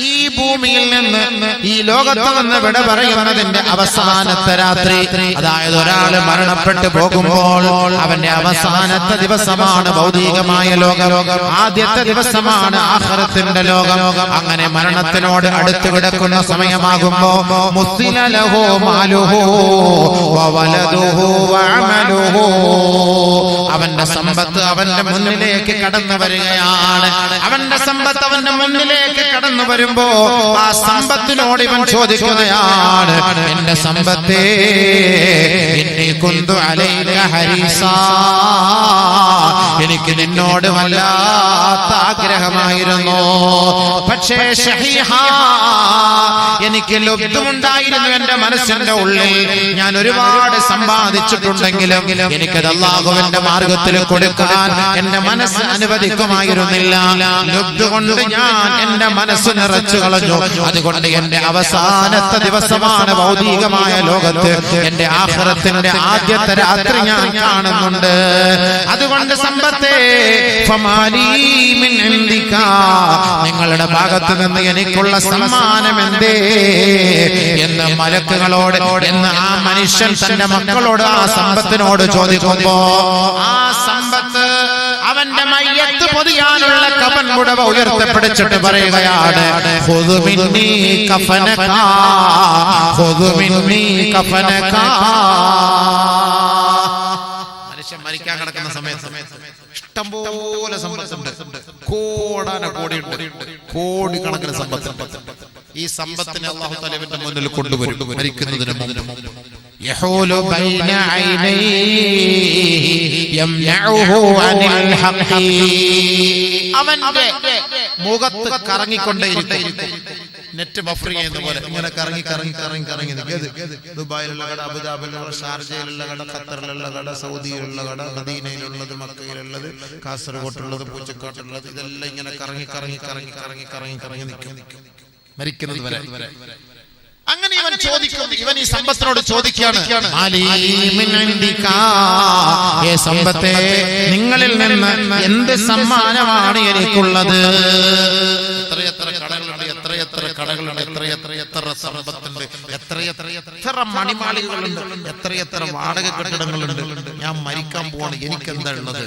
ഈ ഭൂമിയിൽ നിന്ന് ഈ ലോകത്ത് നിന്ന് വിട പറയുന്നതിന്റെ അവസാനത്തെ രാത്രി, അതായത് ഒരാൾ മരണപ്പെട്ടു പോകുമ്പോൾ അവന്റെ അവസാനത്തെ ദിവസമാണ് ഭൗതികമായ ലോകം. ആദ്യത്തെ ദിവസമാണ് ആഖിറത്തിന്റെ ലോകം. അങ്ങനെ മരണത്തിനോട് അടുത്ത് കിടക്കുന്ന സമയമാകുമ്പോ മുസ്ലില ലഹു മാലുഹു വ വലദുഹു വ അമലുഹു, അവന്റെ സമ്പത്ത് അവന്റെ മുന്നിലേക്ക് കടന്നു വരികയാണ്. അവന്റെ സമ്പത്ത് അവന്റെ മുന്നിലേക്ക് കടന്നു വരുമ്പോ ആ സമ്പത്തിനോട് ഇവൻ ചോദിക്കുകയാണ്, എന്റെ സമ്പത്തേ, ഇന്നി കുന്തു അലൈക ഹരീസാ, എനിക്ക് നിന്നോട് വല്ലാത്ത ആഗ്രഹമായിരുന്നു. പക്ഷേ ഷഹീഹാ, എനിക്ക് ലബ്ധമുണ്ടായിരുന്നു എന്റെ മനസ്സിന്റെ ഉള്ളിൽ. ഞാൻ ഒരുപാട് സമ്പാദിച്ചിട്ടുണ്ടെങ്കിലും എനിക്കത് അല്ലാഹുവിന്റെ മാർഗത്തിൽ കൊടുക്കാൻ എന്റെ മനസ്സ് അനുവദിക്കുമായിരുന്നില്ല. ലബ്ധ കൊണ്ട് ഞാൻ എന്റെ മനസ്സ് നിറച്ചു കളഞ്ഞു. അതുകൊണ്ട് എന്റെ അവസാനത്തെ ദിവസമാണ് ഭൗതികമായ ലോകത്ത്, എന്റെ ആഖിറത്തിന്റെ ആദ്യത്തെ രാത്രി ഞാൻ കാണുന്നുണ്ട്. അതുകൊണ്ട് സമ്പത്തേ, ഫമാലീ മിൻ ഇൻദിക, നിങ്ങളുടെ ഭാഗത്ത് നിന്ന് എനിക്കുള്ള സമ്മാനം എന്തേ എന്ന് മലക്കുകളോട്, എന്ന് ആ മനുഷ്യൻ തന്റെ മക്കളോട് ആ സമ്പത്തിനോട് ചോദിക്കുമ്പോ ആ സമ്പത്ത് അവന്റെ മയ്യത്ത് പൊതിയാനുള്ള കഫൻ പുടവ ഉയർത്തപ്പിടിച്ചിട്ട് പറയുകയാണ്, ഖുദ് മിന്നീ കഫനക, ഖുദ് മിന്നീ കഫനക. മനുഷ്യൻ മരിക്കാൻ കിടക്കുന്ന സമയത്ത് ഇഷ്ടംപോലെ സമ്പത്തുണ്ട്, കോടിക്കണക്കിന് സമ്പത്തുണ്ട്. ഈ സമ്പത്തിനെ അല്ലാഹു തആല ഇവന്റെ മുന്നിൽ കൊണ്ടുവരും മരിക്കുന്നതിന് മുമ്പ്. യഹൂലു ബൈന ഐനൈഹി യംനഉഹു അനിൽ ഹഖി, അവന്റെ മുഖത്ത് കറങ്ങിക്കൊണ്ടേയിരിക്കും. നെറ്റ് ബഫർ ചെയ്യുന്ന പോലെ ഇങ്ങനെ കറങ്ങി ദുബായിലുള്ള കട, അബുദാബിയിലുള്ള കട, ഷാർജയിലുള്ള കട, ഖത്തറിലുള്ള കട, സൗദിയിലുള്ള കട, മദീനയിലുള്ളത്, മക്കയിലുള്ളത്, കാസർഗോട്ടുള്ളത്, പൂച്ചക്കാട്ടുള്ളത്, ഇതെല്ലാം ഇങ്ങനെ കറങ്ങി നിൽക്കും മരിക്കുന്നത് വരെ. അങ്ങനെ ഇവൻ ചോദിക്കും, ഇവൻ ഈ സമ്പത്തിനോട് ചോദിക്കുകയാണ്, സമ്പത്തെ, നിങ്ങളിൽ നിന്ന് എന്ത് സമ്മാനമാണ് എനിക്കുള്ളത്? എത്രയെത്ര കടകളുണ്ട്, എത്രയെത്ര സമ്പത്തുണ്ട്, എത്രയെത്ര മണിമാളികളുണ്ട്, എത്രയെത്ര വാടക കെട്ടിടങ്ങളുണ്ട്. ഞാൻ മരിക്കാൻ പോവാണ്, എനിക്കെന്താ ഉള്ളത്?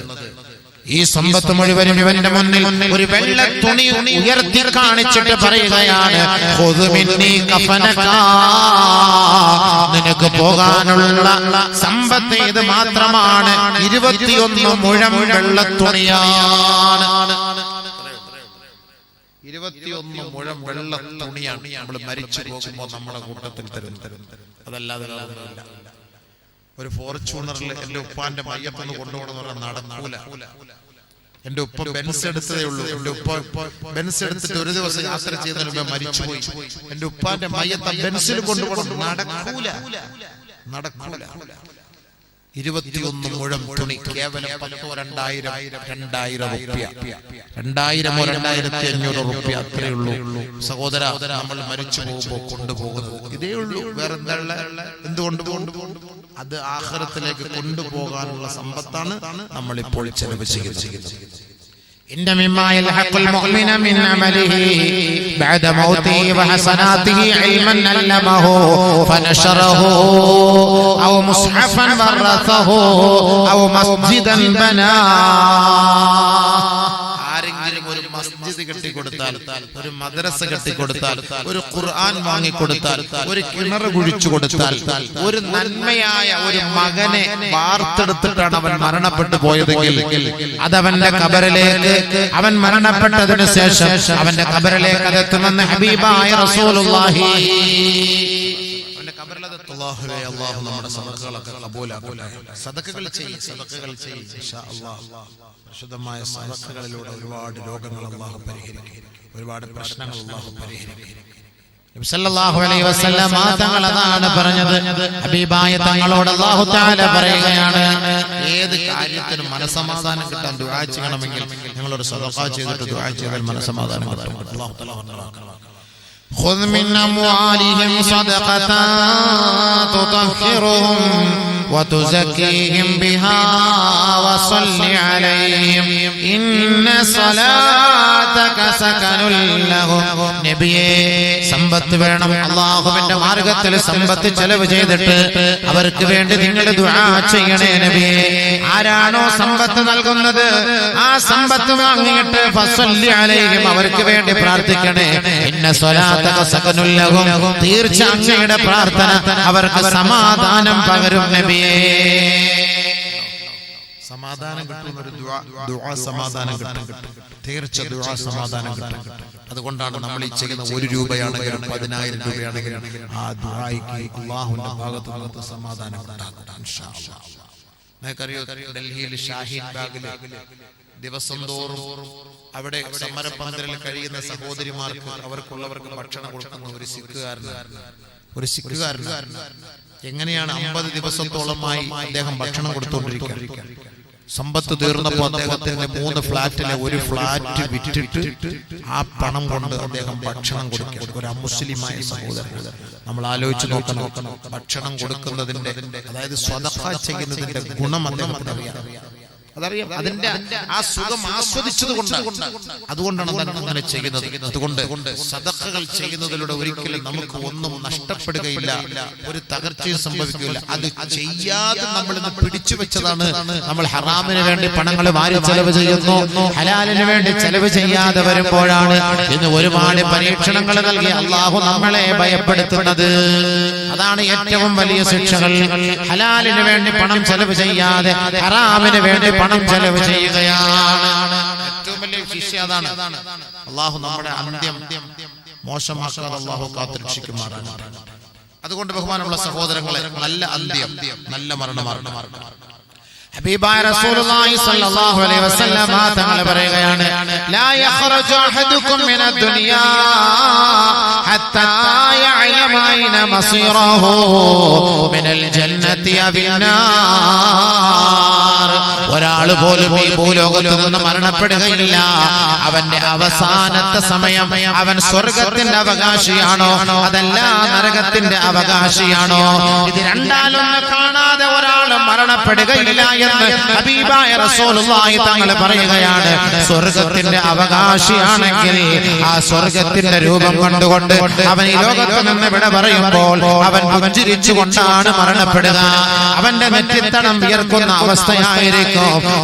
ഈ സമ്പത്ത് മുഴുവനും ഇവന്റെ മുന്നിൽ ഒരു വെള്ള തുണി ഉയർത്തി കാണിച്ചിട്ട് പറയുകയാണ്, ഖുദ് മിന്നീ കഫനക, നിനക്ക് പോകാനുള്ള സമ്പത്ത് ഇത് മാത്രമാണ്. 21 മുഴം വെള്ള തുണിയാണ്. 21 മുഴം വെള്ള തുണിയാണ് നമ്മൾ മരിച്ചു പോകുമ്പോൾ നമ്മുടെ കൂട്ടത്തിൽ തരുന്നത്. അതല്ലാതെ ഒരു ഫോർച്യൂണറിൽ എന്റെ ഉപ്പാന്റെ മയ്യത്തൊന്ന് കൊണ്ടുപോകണമെന്ന് പറഞ്ഞാൽ നടക്കൂല. എന്റെ ഉപ്പ ബെൻസ് എടുത്തതേ ഉള്ളൂ. എന്റെ ഉപ്പ ബെൻസ് എടുത്തിട്ട് ഒരു ദിവസം യാത്ര ചെയ്തതിന് മുമ്പ് മരിച്ചുപോയി. എന്റെ ഉപ്പാന്റെ മയ്യത്ത് ബെൻസിൽ കൊണ്ടുപോകണം, നടക്കൂല. 21 മുഴം തുണി, കേവലം 10,000 2,000 റുപ്യ, 2,000 2,500 റുപ്യ, അത്രേ ഉള്ളൂ സഹോദര. നമ്മൾ മരിച്ചു പോകുമ്പോ കൊണ്ടുപോകുന്നത് ഇതേ ഉള്ളൂ. വേറെ എന്തുകൊണ്ട് അത് ആഖിറത്തിലേക്ക് കൊണ്ടുപോകാനുള്ള സമ്പത്താണ് നമ്മൾ ഇപ്പോൾ ചെലവ് ചെയ്യുന്നത്. إن مما يلحق المؤمن من عمله بعد موته وحسناته علما علمه فنشره أو مصحفا ورثه أو مسجدا بناه. ഒരു മസ്ജിദ് കെട്ടിക്കൊടുത്താൽ, ഒരു മദ്രസ കെട്ടിക്കൊടുത്താൽ, ഒരു ഖുർആൻ വാങ്ങിക്കൊടുത്താൽ, ഒരു കിണർ കുഴിച്ചു കൊടുത്താൽ, ഒരു നന്മയായ ഒരു മകനെ വാർത്തെടുത്തിട്ടാണ് അവൻ മരണപ്പെട്ടു പോയതെങ്കിൽ അതവന്റെ ഖബറിലേക്ക്, അവൻ മരണപ്പെട്ടതിനു ശേഷം അവന്റെ ഖബറിലേക്ക് അതെത്തുമെന്ന് ഹബീബായ റസൂലുള്ളാഹി. അല്ലാഹുവേ, അല്ലാഹു നമ്മുടെ സദഖകളൊക്കെ ഖബൂലാക്കട്ടെ. സദഖകൾ ചെയ്യ്, സദഖകൾ ചെയ്യ് ഇൻഷാ അല്ലാഹ്. പരിശുദ്ധമായ സദഖകളിലൂടെ ഒരുപാട് രോഗങ്ങൾ അല്ലാഹു പരിഹരിക്കും, ഒരുപാട് പ്രശ്നങ്ങൾ അല്ലാഹു പരിഹരിക്കും. നബി സല്ലല്ലാഹു അലൈഹി വസല്ലം തങ്ങൾ അതാണ് പറഞ്ഞത്. ഹബീബായ തങ്ങളോട് അല്ലാഹു തആല പറയുകയാണ്, ഏത് കാര്യത്തിനും മനസ്സമാധാനം കിട്ടാൻ ദുആ ചെയ്യണമെങ്കിൽ നിങ്ങൾ ഒരു സദഖ ചെയ്തിട്ട് ദുആ ചെയ്താൽ മനസ്സമാധാനം കിട്ടും. അല്ലാഹു തആല خذ من أموالهم صدقة تطهرهم وتزكيهم بها وصل عليهم إن صلاتك سكن لهم. നബിയേ, സമ്പത്ത് വേണം. അല്ലാഹുവിന്റെ മാർഗ്ഗത്തിൽ സമ്പത്ത് ചെലവ് ചെയ്തിട്ട് അവർക്ക് വേണ്ടി നിങ്ങൾ ദുആ ചെയ്യണേ നബിയേ. ആരാണോ സമ്പത്ത് നൽകുന്നത് ആ സമ്പത്ത് വാങ്ങിയിട്ട് ഫസല്ലി അലൈഹിം, അവർക്ക് വേണ്ടി പ്രാർത്ഥിക്കണേ. ഇന്ന സ്വലാത്തക സകനുൽ ലഹും, തീർച്ചയായും അങ്ങയുടെ പ്രാർത്ഥന അവർക്ക് സമാധാനം പകരും നബിയേ. സമാധാനം കിട്ടുന്ന ഒരു ദുആ സമാധാനം കിട്ടും, തീർച്ച ദുആ സമാധാനം കിട്ടും. അതുകൊണ്ടാണ് നമ്മൾ ഈ ചെയ്യുന്ന 1 രൂപയാണെങ്കിലും 10,000 രൂപയാണെങ്കിലും ആ ദുആയ്ക്ക് അല്ലാഹുവിന്റെ ഭാഗത്ത് നിന്ന് സമാധാനം ഉണ്ടാകും ഇൻഷാ അല്ലാഹ്. നിങ്ങൾക്കറിയോ, ഡൽഹിയിൽ ഷാഹീൻ ബാഗിൽ ദിവസം തോറും അവിടെ സമരപന്തലിൽ കഴിയുന്ന സഹോദരിമാർക്ക് അവർക്കുള്ളവർക്ക് ഭക്ഷണം കൊടുക്കുന്ന ഒരു സിഖുകാരൻ എങ്ങനെയാണ് 50 ദിവസത്തോളമായി അദ്ദേഹം ഭക്ഷണം കൊടുത്തുകൊണ്ടിരിക്കുക. സമ്പത്ത് തീർന്നപ്പോൾ അദ്ദേഹത്തിന്റെ 3 ഫ്ലാറ്റിലെ ഒരു ഫ്ലാറ്റ് വിറ്റിട്ട് ആ പണം കൊണ്ട് അദ്ദേഹം ഭക്ഷണം കൊടുക്കുക. ഒരു അമുസ്ലിമായ സഹോദരൻ. നമ്മൾ ആലോചിച്ച് നോക്കണം, ഭക്ഷണം കൊടുക്കുന്നതിന്റെ, അതായത് സ്വതഖ ചെയ്യുന്നതിന്റെ ഗുണം അദ്ദേഹത്തിന് അറിയാം. അതറിയാം, അതിന്റെ ആ സുഖം അതുകൊണ്ടാണ് അങ്ങനെ ചെയ്യുന്നത്. അതുകൊണ്ട് സദഖകൾ ചെയ്യുന്നതിലൂടെ ഒരിക്കലും നമുക്ക് ഒന്നും നഷ്ടപ്പെടുകയില്ല, ഒരു തകർച്ചയും സംഭവിക്കുകയില്ല. അത് ചെയ്യാതെ നമ്മൾ ഇന്ന് പിടിച്ചു വെച്ചതാണ്. നമ്മൾ ഹറാമിന് വേണ്ടി പണങ്ങൾ വാരി ചെലവ് ചെയ്യുന്നു, ഹലാലിന് വേണ്ടി ചെലവ് ചെയ്യാതെ വരുമ്പോഴാണ് ഇന്ന് ഒരുപാട് പരീക്ഷണങ്ങൾ നൽകി അല്ലാഹു നമ്മളെ ഭയപ്പെടുത്തുന്നത്. അതാണ് ഏറ്റവും വലിയ ശിക്ഷകൾ. ഹലാലിന് വേണ്ടി പണം ചെലവ് ചെയ്യാതെ ഹറാമിന് വേണ്ടി പണം ചെലവ് ചെയ്യുകയാണ് ഏറ്റവും വലിയ ശിക്ഷ. അതാണ്. അല്ലാഹു നമ്മുടെ അന്ത്യം മോശമാക്കാതെ അല്ലാഹു കാത്തുരക്ഷിക്കുമാറാണ്. അതുകൊണ്ട് ബഹുമാനമുള്ള സഹോദരങ്ങളെ, നല്ല അന്ത്യം, നല്ല മരണമാണ്. ഹബീബായ റസൂലുള്ളാഹി സ്വല്ലല്ലാഹു അലൈഹി വസല്ലം തങ്ങൾ പറയുകയാണ്, ലാ യഖ്റജു അഹദുകും മിനദ് ദുനിയാ ഹത്താ യഅലമ ഐന മസീറഹു മിനൽ ജന്നതി അവിന്നാർ. ഒരാൾ പോലും ഈ ഭൂലോകത്ത് നിന്ന് മരണപ്പെടുകയില്ല. അവന്റെ അവസാനത്തെ സമയം അവൻ സ്വർഗത്തിന്റെ അവകാശിയാണോ അതല്ല നരകത്തിന്റെ അവകാശിയാണോ, ഇത് രണ്ടാലൊന്ന് കാണാതെ ഒരാൾ മരണപ്പെടുകയില്ല എന്ന് ഹബീബായ റസൂലുള്ളാഹി തങ്ങൾ പറയുകയാണ്. സ്വർഗത്തിന്റെ അവകാശിയാണെങ്കിൽ ആ സ്വർഗത്തിന്റെ രൂപം കണ്ടുകൊണ്ട് അവൻ ഈ ലോകത്ത് നിന്ന് വിട പറയുമ്പോൾ അവൻ പുഞ്ചിരിച്ചുകൊണ്ടാണ് മരണപ്പെടുക. അവന്റെ നെറ്റിത്തടം വിയർക്കുന്ന അവസ്ഥയായിരിക്കും,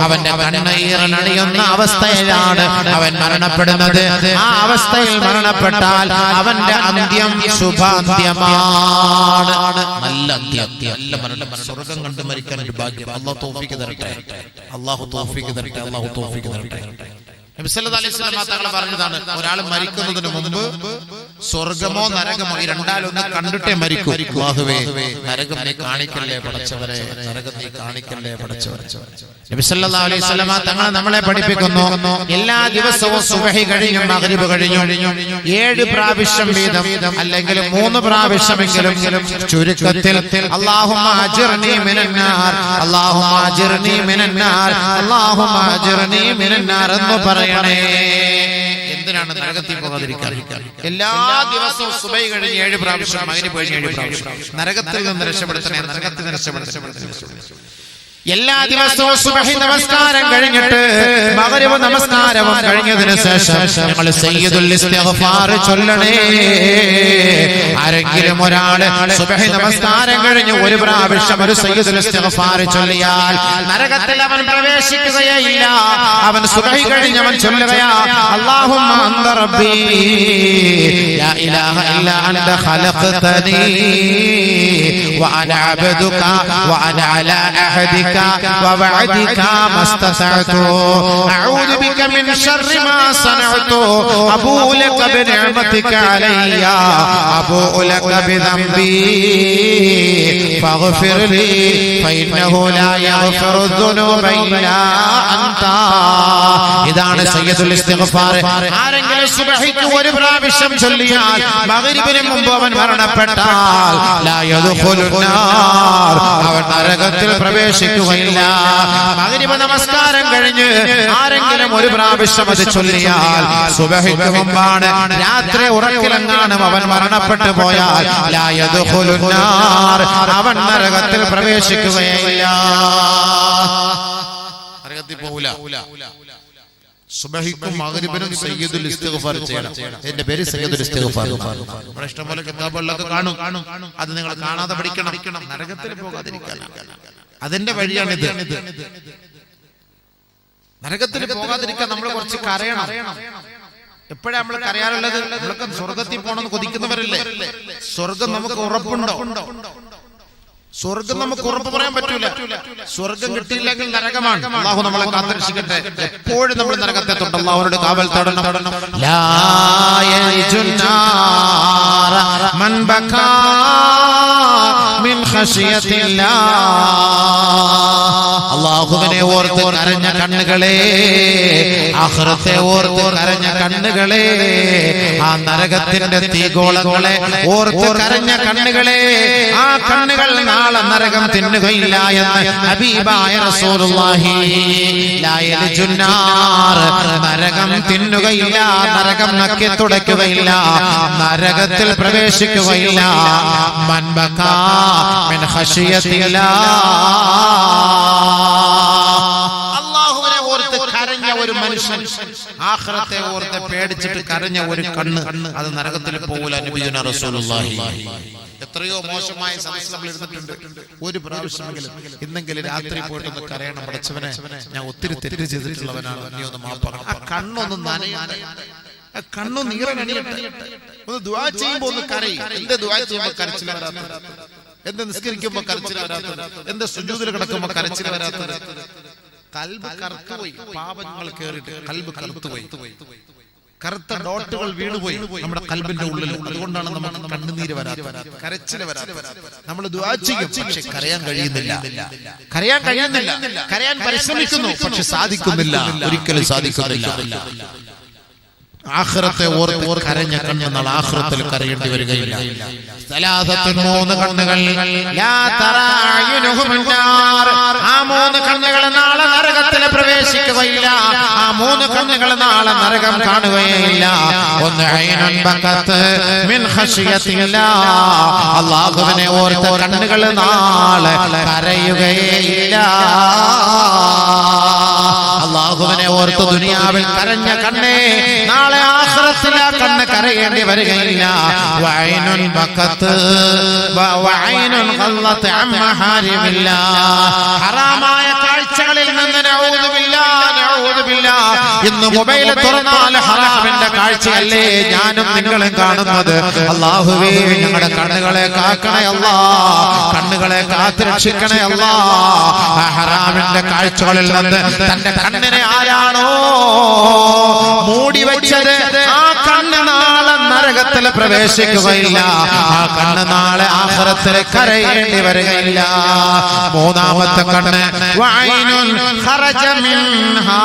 അവന്റെ കണ്ണീരണിയുന്ന അവസ്ഥയിലാണ് അവൻ മരണപ്പെടുന്നത്. ആ അവസ്ഥയിൽ മരണപ്പെട്ടാൽ അവന്റെ അന്ത്യം ശുഭാന്ത്യമാണ്, നല്ല അന്ത്യം, നല്ല മരണം. സ്വർഗം കണ്ടു മരിക്കാൻ ഒരു ഭാഗ്യം അല്ലാഹു തൗഫീഖ് തരട്ടെ, അല്ലാഹു തൗഫീഖ് തരട്ടെ, അല്ലാഹു തൗഫീഖ് തരട്ടെ. നബി സല്ലല്ലാഹു അലൈഹി വസല്ലം തങ്ങൾ പറഞ്ഞതാണ്, ഒരാൾ മരിക്കുന്നതിന് മുമ്പ് സ്വർഗമോ നരകമോ ഈ രണ്ടാലൊന്ന് കണ്ടിട്ടേ മരിക്കൂ. അല്ലാഹുവേ, നരകം നീ കാണിക്കല്ലേ പടച്ചവരെ, നരകം നീ കാണിക്കല്ലേ പടച്ചവരെ. നബി സല്ലല്ലാഹു അലൈഹി വസല്ലം തങ്ങൾ നമ്മളെ പഠിപ്പിക്കുന്നു, എല്ലാ ദിവസവും സുബ്ഹി കഴിഞ്ഞും മഗ്രിബ് കഴിഞ്ഞും 7 പ്രാവശ്യം വീതം അല്ലെങ്കിൽ 3 പ്രാവശ്യമെങ്കിലും ചുരുക്കത്തിൽ അല്ലാഹുമ്മ അജിർനി മിനന്നാർ, അല്ലാഹുമ്മ അജിർനി മിനന്നാർ, അല്ലാഹുമ്മ അജിർനി മിനന്നാർ എന്ന് പറയണേ. എന്തിനാണ്? നരകത്തിൽ പോകാതിരിക്കാൻ. എല്ലാ ദിവസവും സുബഹി കഴിഞ്ഞ് 7 പ്രാവശ്യം, മഗ്രിബ് കഴിഞ്ഞ് 7 പ്രാവശ്യം. നരകത്തിൽ നിന്ന് രക്ഷപ്പെടുത്തണേ, നരകത്തിൽ നിന്ന് രക്ഷപ്പെടുത്തണേ. എല്ലാ ദിവസവും സുബ്ഹി നമസ്കാരം കഴിഞ്ഞിട്ട് മഗ്രിബ് നമസ്കാരവും കഴിഞ്ഞതിന് ശേഷം ഞങ്ങൾ സയ്യിദുൽ ഇസ്തിഗ്ഫാർ ചൊല്ലണേ. ആരെങ്കിലും ഒരാള് സുബ്ഹി നമസ്കാരം കഴിഞ്ഞ് ഒരു പ്രാവശ്യം ഒരു സയ്യിദുൽ ഇസ്തിഗ്ഫാർ ചൊല്ലിയാൽ നരകത്തിൽ അവൻ പ്രവേശിക്കുകയില്ല. അവൻ സുബ്ഹി കഴിഞ്ഞവൻ ചൊല്ലുകയാ അല്ലാഹുമ്മ അന്ത റബ്ബി ലാ ഇലാഹ ഇല്ലാ അൻത ഖലഖതനി വഅന അബ്ദുക വഅന അലാ അഹദിക ووعدك ما استطعت أعوذ بك من شر ما صنعت أبوء لك بنعمتك علي أبوء لك بذنبي فاغفر لي فإنه لا يغفر الذنوب إلا أنت. ഇതാണ് സയ്യിദുൽ ഇസ്തിഗ്ഫാർ. ആരെങ്കിലും സുബ്ഹിക്ക് ഒരു പ്രാവശ്യം ചൊല്ലിയാൽ മഗ്രിബിന് മുമ്പ് അവൻ മരണപ്പെട്ടാൽ ലാ യദ്ഖുലുൻ നാർ, അവൻ നരകത്തിൽ പ്രവേശിക്കുകയില്ല. മഗ്രിബ് നമസ്കാരം കഴിഞ്ഞ് ആരെങ്കിലും ഒരു പ്രാവശ്യം അത് ചൊല്ലിയാൽ സുബ്ഹിക്ക് മുമ്പാണ് രാത്രി ഉറക്കിലെങ്ങാനും അവൻ മരണപ്പെട്ടു പോയാൽ ലാ യദ്ഖുലുൻ നാർ, അവൻ നരകത്തിൽ പ്രവേശിക്കുകയില്ല. നരകത്തിൽ പോവില്ല. സുബ്ഹിക്കും മഗ്രിബിനും സയ്യിദുൽ ഇസ്തിഗ്ഫാർ ചെയ്യണം. എന്റെ പേര് സയ്യിദുൽ ഇസ്തിഗ്ഫാർ. നമ്മുടെ ഇഷ്ടംപോലെ കിതാബുകളിലൊക്കെ കാണും. അത് നിങ്ങൾ കാണാതെ പഠിക്കണം. നരകത്തിൽ പോകാതിരിക്കാൻ അതിന്റെ വഴിയാണിത്. നരകത്തിൽ പോകാതിരിക്കാൻ നമ്മൾ കുറച്ച് കരയണം. എപ്പോഴാണ് നമ്മൾ കരയാറുള്ളത്? നമ്മളൊക്കെ സ്വർഗത്തിൽ പോകണമെന്ന് കൊതിക്കുന്നവരല്ലേ? സ്വർഗം നമുക്ക് ഉറപ്പുണ്ടോ? സ്വർഗം നമുക്ക് ഉറപ്പ് പറയാൻ പറ്റൂല. സ്വർഗം കിട്ടിയില്ലെങ്കിൽ നരകമാണ്. അല്ലാഹു നമ്മളെ കാത്തുരക്ഷിക്കട്ടെ. എപ്പോഴും നമ്മൾ നരകത്തെ തൊട്ട് അല്ലാഹുവിനോട് കാവൽ തേടണം. ലാ യൽജുന്നാറ മൻ ബകാ മിൻ ഖശിയത്തില്ലാഹ്. അല്ലാഹുവിനെ ഓർത്ത് കരഞ്ഞ കണ്ണുകളെ, ആഖിറത്തെ ഓർത്ത് കരഞ്ഞ കണ്ണുകളെ, ആ നരകത്തിന്റെ തീഗോളങ്ങളെ ഓർത്ത് കരഞ്ഞ കണ്ണുകളെ, ആ കണ്ണുകൾ നാളെ നരകം തിന്നുകയില്ല എന്ന് ഹബീബായ റസൂലുള്ളാഹി. ലാ യൽജുന്നാർ, നരകം തിന്നുകയില്ല, നരകം നക്കി തുടയ്ക്കുകയില്ല, നരകത്തിൽ പ്രവേശിക്കുകയില്ല. മൻ ബകാ മിൻ ഖശിയത്തില്ലാഹ്, അല്ലാഹുവിനെ ഓർത്ത് കരഞ്ഞ ഒരു മനുഷ്യൻ, ആഖിറത്തെ ഓർത്ത് പേടിച്ചിട്ട് കരഞ്ഞ ഒരു കണ്ണ്, അത് നരകത്തിൽ പോകില്ല. നബിയുനാ റസൂലുള്ളാഹി. എത്രയോ മോശമായ സദസ്സ് നമ്മൾ ഇരുന്നിട്ടുണ്ട്. ഒരു പ്രാവശ്യമെങ്കിലും ഇന്നെങ്കിലും രാത്രി പോയിട്ടൊന്ന് കരയണം. പഠിച്ചവനെ, ഞാൻ ഒത്തിരി തെറ്റ് ചെയ്തിട്ടുള്ളവനാണ്, നീ ഒന്ന് മാപ്പാക്കണം. ആ കണ്ണൊന്ന് നനയട്ടെ, ആ കണ്ണു നീറണിയട്ടെ. ഒന്ന് ദുആ ചെയ്യുമ്പോ ഒന്ന് കരയും. എന്ത് ദുആ ചെയ്യുമ്പോ കരച്ചിൽ വരാത്തത്? എന്ത് നിസ്കരിക്കുമ്പോ കരച്ചിൽ വരാത്തത്? എന്ത് സുജൂദിൽ കിടക്കുമ്പോ കരച്ചിൽ വരാത്തത്? കൽബ് കറുത്തുപോയി, പാപങ്ങൾ കേറിയിട്ട് കൽബ് കറുത്തുപോയി, കറുത്ത ഡോട്ടുകൾ വീണുപോയി നമ്മുടെ കൽബിന്റെ ഉള്ളിൽ. അതുകൊണ്ടാണ് നമുക്ക് കണ്ണുനീര് വരാത്തത്, കരച്ചില് വരാത്തത്. നമ്മൾ ദുആ ചെയ്യും, പക്ഷെ കരയാൻ കഴിയുന്നില്ല. കരയാൻ പരിശ്രമിക്കുന്നു, പക്ഷെ സാധിക്കുന്നില്ല, ഒരിക്കലും സാധിക്കുന്നില്ല. ആഖിറത്തെ ഓർത്ത് കരഞ്ഞ കണ്ണ് നാളെ ആഖിറത്തിൽ കരയേണ്ടി വരികയില്ല. മൂന്ന് കണ്ണുകൾ, ആ മൂന്ന് കണ്ണുകൾ നാളെ നരകത്തിൽ പ്രവേശിക്കുകയില്ല. ആ മൂന്ന് കണ്ണുകൾ നാളെ നരകം കാണുകയില്ല. ഒന്ന് ഐനുൻ ബകത്ത് മിൻ ഖശിയത്തില്ലാഹ്, അല്ലാഹുവിനെ ഓർത്ത കണ്ണുകൾ നാളെ കരയുകയില്ല. അല്ലാഹുവിനെ ഓർത്ത് ദുനിയാവിൽ കരഞ്ഞ കണ്ണേ നാളെ ആഖിറത്തിൽ ആ കണ്ണ് കരയേണ്ടി വരികയില്ല. വഐനുൻ ബകത്ത് വഐനുൻ ഖല്ലത്ത് അൻ മഹാരിമില്ലാഹ്, ഹറാമായ കാഴ്ചകളിൽ നിന്ന് നഊദു ബില്ലാഹ്. ഇന്ന് മൊബൈൽ തുറന്നാൽ ഹറാമിന്റെ കാഴ്ചയല്ലേ ഞാനും നിങ്ങളും കാണുന്നത്. അല്ലാഹുവേ, ഞങ്ങളുടെ കണ്ണുകളെ കാക്കണേ അല്ലാഹ്, കണ്ണുകളെ കാത്തുരക്ഷിക്കണേ അല്ലാഹ്. ആ ഹറാമിന്റെ കാഴ്ചകളിൽ നിന്ന് തന്റെ കണ്ണിനെ ആരാണോ മൂടി വെച്ചത്, ആ കണ്ണ് നാളെ നരകത്തിൽ പ്രവേശിക്കുകയില്ല. ആ കണ്ണ് നാളെ ആഖിറത്തിൽ കരയേണ്ടി വരികയില്ല. മൂന്നാമത്തെ കണ്ണ് വഐനുൻ ഖറജ മിൻഹാ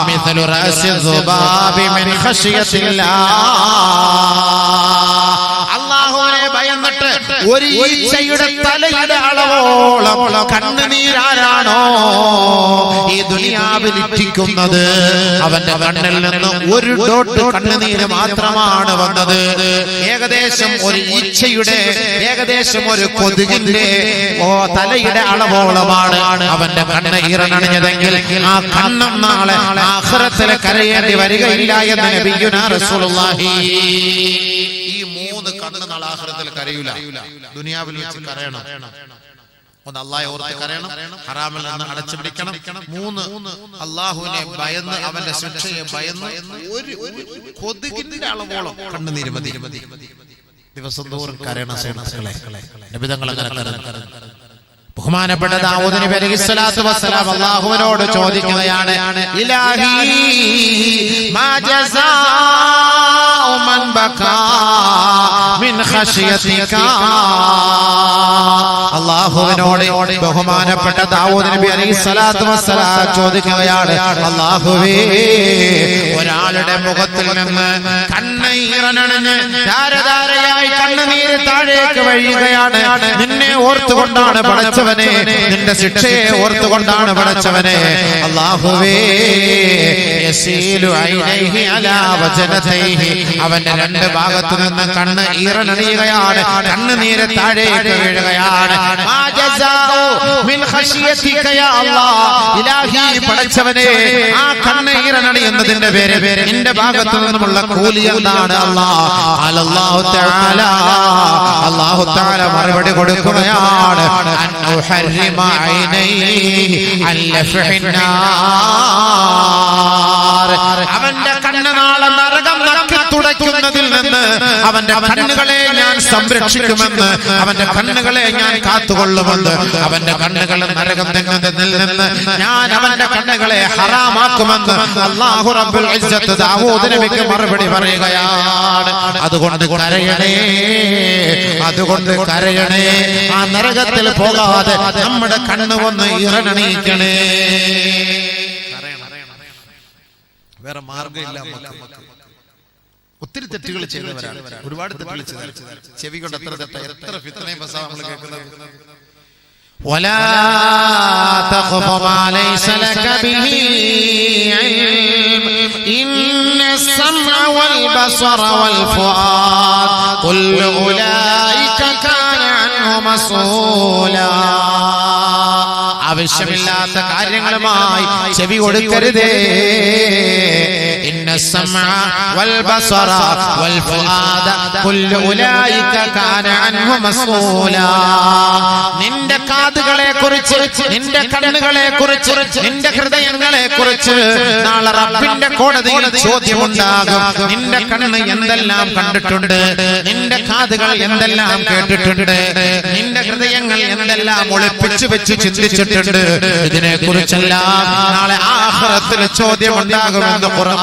മിസ്ലു റഅസി ദുബാബി മിൻ ഖശിയത്തില്ലാഹ്, അല്ലാഹുവിനെ ഭയന്നിട്ട് ഒരു ഈച്ചയുടെ തലയുടെ അളവോളം കണ്ണുനീരാരാണോ ഈ ദുനിയാവിൽ ഇറ്റിക്കുന്നത്, അവന്റെ കണ്ണിൽ നിന്ന് ഒരു ഡോട്ട് കണ്ണുനീര് മാത്രമാണ് വന്നത്. ഏകദേശം ഒരു ഈച്ചയുടെ, ഏകദേശം ഒരു കൊതുകിന്റെ തലയുടെ അളവോളമാണ് അവന്റെ കണ്ണ് ഈറനണിഞ്ഞതെങ്കിൽ ആ കണ്ണം നാളെ ആഖിറത്തിൽ കരയേണ്ടി വരികയില്ല എന്ന് നബിയുനാ റസൂലുള്ളാഹി. ഈ 3 കണ്ണ് നാളെ ആഖിറത്തിൽ കരയൂല, ദുനിയാവിൽ വെച്ച് കരയണം. ഒന്ന് അല്ലാഹയെ ഓർത്ത് കരയണം, ഹറാമിൽ നിന്ന് അടച്ചു പിടിക്കണം. 3 അല്ലാഹുവിനെ ഭയന്ന്, അവന്റെ ശിക്ഷയെ ഭയന്ന് ഒരു കൊതുകിന്റെ അളവോളം കണ്ണുനീര് മതി. ദിവസം തോറും കരയണം സുഹൃത്തുക്കളെ. നബി തങ്ങൾ അങ്ങനെ കരഞ്ഞു. ബഹുമാനപ്പെട്ട ദാവൂദ് നബി അലൈഹിസ്സലാത്തു വസ്സലാം അല്ലാഹുവിനോട് ചോദിക്കുകയാണ്, ഇലാഹി മാ ജസാഉ മൻ ബകാ മിൻ ഖശിയതിക. അല്ലാഹുവിനോട് ബഹുമാനപ്പെട്ട ദാവൂദ് നബി അലൈഹിസ്സലാത്തു വസ്സലാം ചോദിക്കുകയാണ്, അല്ലാഹുവേ, ഒരാളുടെ മുഖത്തിൽ നിന്ന് കണ്ണീരനണിഞ്ഞ് ധാരധാരയായി കണ്ണുനീര് താഴേക്ക് വഴിയുകയാണ്. നിന്നെ ഓർത്തുകൊണ്ടാണ് പടച്ചവനെ, നിന്റെ ശിക്ഷയെ ഓർത്തുകൊണ്ടാണ് പടച്ചവനെ. അല്ലാഹുവേ, യസീലു ഐനൈഹി അലാ വജനതൈഹി, അവന്റെ 2 ഭാഗത്തു നിന്ന് കണ്ണ് ഈറനണിയുകയാണ്, കണ്ണുനീര് താഴേക്ക് വീഴുകയാണ്. മാ ജസാഉ മിൻ ഖശിയതിക യാ അല്ലാഹ്. ഇലാഹി പടച്ചവനെ, ആ കണ്ണ് ഈറനണിയുന്നതിന്റെ പേര് നിന്റെ ഭാഗത്തു നിന്നുമുള്ള കൂലി എന്താണ് അല്ലാഹ്? അല്ലാഹു തആല, അല്ലാഹു തആല മറുപടി കൊടുക്കുകയാണ്, അൻഉഹരിമ ഐനൈഹി അൽഫിന്നാർ. അവന്റെ കണ്ണ് നാളെ നരകം നക്കി തുടയ്ക്കുന്നതിൽ നിന്ന് അവന്റെ കണ്ണുകളെ ഞാൻ സംരക്ഷിക്കുമെന്ന്, അവന്റെ കണ്ണുകളെ ഞാൻ കാത്തുകൊള്ളുമെന്ന്, അവന്റെ കണ്ണുകൾ നരകം തിന്നുന്നതിൽ നിന്ന് ഞാൻ അവന്റെ കണ്ണുകളെ ഹറാമാക്കുമെന്ന് അല്ലാഹു റബ്ബുൽ ഇസ്സത്ത് ദാവൂദ് നബിക്ക് മറുപടി പറയുകയാണ്. അതുകൊണ്ട് കരയണേ, അതുകൊണ്ട് കരയണേ. ആ നരകത്തിൽ പോകാതെ നമ്മുടെ കണ്ണ് ഒന്ന് ഈറനണിയിക്കണേ. വേറെ മാർഗമില്ല. ഒത്തിരി തെറ്റുകൾ ചെയ്തവരാണ്, ഒരുപാട് തെറ്റുകൾ ചെയ്തവരാണ്. ചെവി കൊണ്ട് എത്ര തെറ്റ, എത്ര ഫിത്നയും ഫസാദും നമ്മൾ കേൾക്കുന്നത്. ولا تقف ما ليس لك به علم إن السمع والبصر والفؤاد كل أولئك كان عنه مسؤولا. ആവശ്യമില്ലാത്ത കാര്യങ്ങളുമായി ചെവി കൊടുക്കരുതേ. ഇന്ന സമഅ വൽ ബസറ വൽ ഫുആദ കുല്ലു ഉലൈക കാന അൻഹു മസ്ഊലാ. നിന്റെ കാതുകളെ കുറിച്ച്, നിന്റെ കണ്ണുകളെ കുറിച്ച്, നിന്റെ ഹൃദയങ്ങളെ കുറിച്ച് നാളെ റബ്ബിന്റെ കോടതിയിൽ ചോദ്യമുണ്ടാകും. നിന്റെ കണ്ണ് എന്തെല്ലാം കണ്ടിട്ടുണ്ട്, നിന്റെ കാതുകൾ എന്തെല്ലാം കേട്ടിട്ടുണ്ട്, നിന്റെ ഹൃദയങ്ങൾ എന്തെല്ലാം ഒളിപ്പിച്ചു വെച്ച് ചിന്തിച്ചിട്ടുണ്ട്. ഇതിനെ കുറിച്ചെല്ലാം നാളെ ആഖിറത്തിൽ ചോദ്യമുണ്ടാകുമെന്ന് ഖുർആൻ.